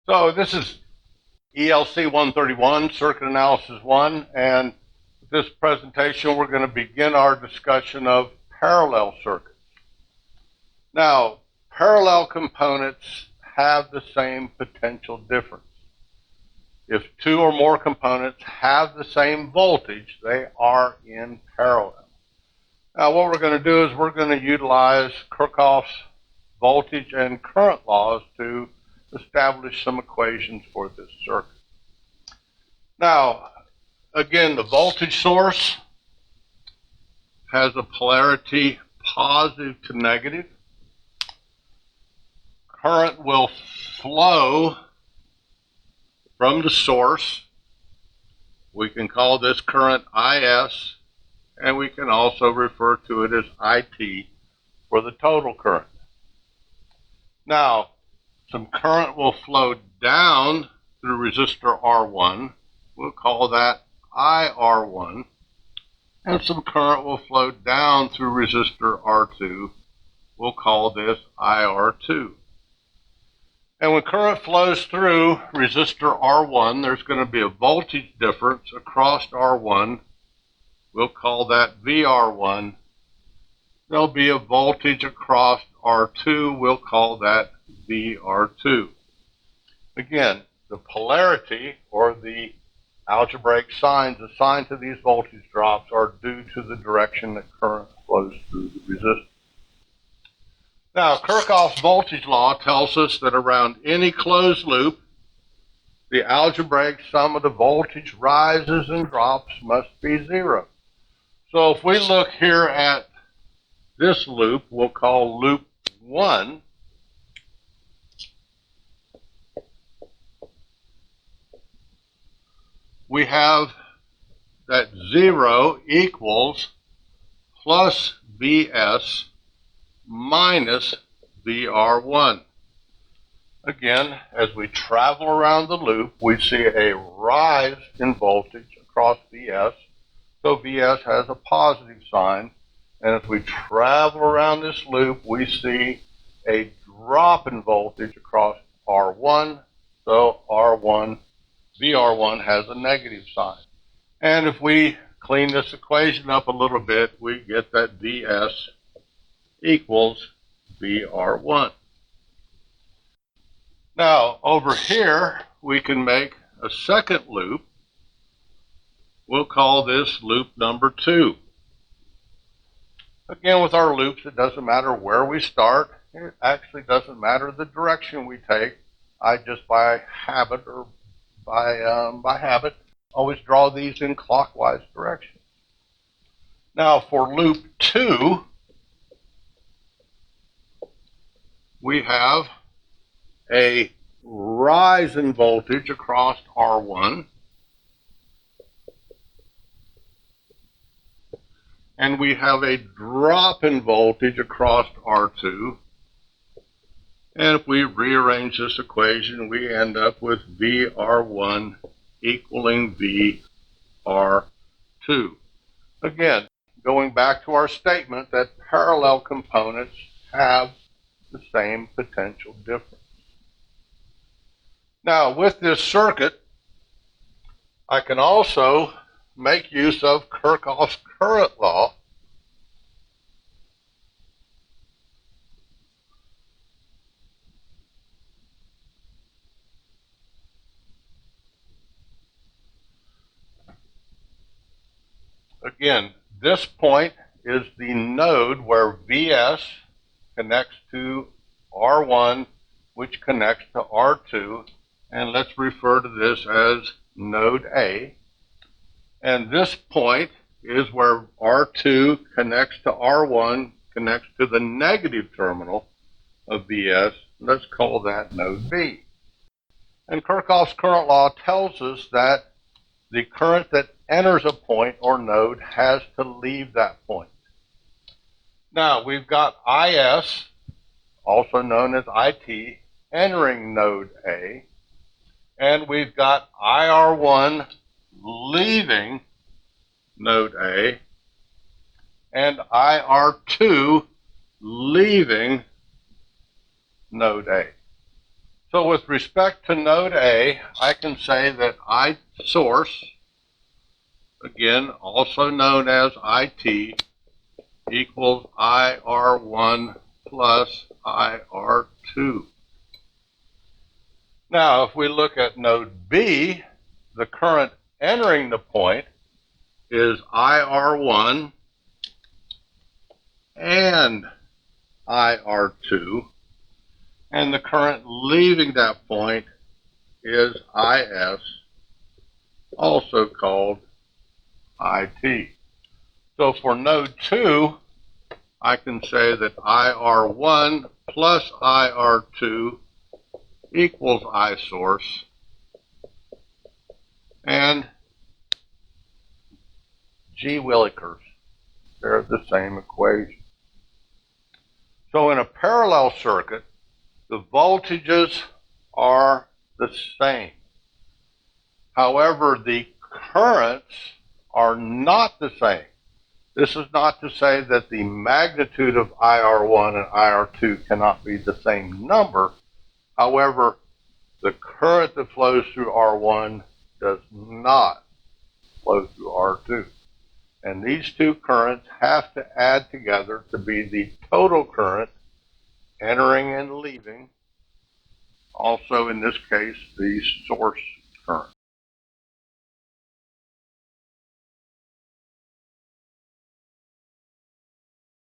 So this is ELC 131, Circuit Analysis 1, and this presentation we're going to begin our discussion of parallel circuits. Now, parallel components have the same potential difference. If two or more components have the same voltage, they are in parallel. Now, what we're going to do is we're going to utilize Kirchhoffs voltage and current laws to establish some equations for this circuit. Now, again, the voltage source has a polarity positive to negative. Current will flow from the source. We can call this current IS, and we can also refer to it as IT for the total current. Now, some current will flow down through resistor R1. We'll call that IR1. And some current will flow down through resistor R2. We'll call this IR2. And when current flows through resistor R1, there's going to be a voltage difference across R1. We'll call that VR1. There'll be a voltage across R2. We'll call that VR2. Again, the polarity or the algebraic signs assigned to these voltage drops are due to the direction that current flows through the resistor. Now, Kirchhoffs voltage law tells us that around any closed loop, the algebraic sum of the voltage rises and drops must be zero. So if we look here at this loop, we'll call loop 1. We have that 0 equals plus Vs minus VR1. Again, as we travel around the loop, we see a rise in voltage across Vs, so Vs has a positive sign. And as we travel around this loop, we see a drop in voltage across R1, so VR1 has a negative sign. And if we clean this equation up a little bit, we get that Vs equals VR1. Now, over here, we can make a second loop. We'll call this loop number 2. Again, with our loops, it doesn't matter where we start. It actually doesn't matter the direction we take. I just by habit or by habit always draw these in clockwise directions. Now, for loop 2, we have a rise in voltage across R1, and we have a drop in voltage across R2. And if we rearrange this equation, we end up with VR1 equaling VR2. Again, going back to our statement that parallel components have the same potential difference. Now, with this circuit, I can also make use of Kirchhoffs Current Law . Again, this point is the node where Vs connects to R1, which connects to R2, and let's refer to this as node A. And this point is where R2 connects to R1, connects to the negative terminal of Vs. Let's call that node B. And Kirchhoffs current law tells us that the current that enters a point or node has to leave that point. Now, we've got IS, also known as IT, entering node A, and we've got IR1 leaving node A, and IR2 leaving node A. So with respect to node A, I can say that I source, again, also known as IT, equals IR1 plus IR2. Now, if we look at node B, the current entering the point is IR1 and IR2, and the current leaving that point is IS, also called IT. So for node 2, I can say that IR1 plus IR2 equals I source, and gee willikers, they're the same equation. So in a parallel circuit, the voltages are the same. However, the currents are not the same. This is not to say that the magnitude of IR1 and IR2 cannot be the same number. However, the current that flows through R1 does not flow through R2. And these two currents have to add together to be the total current entering and leaving. Also, in this case, the source current.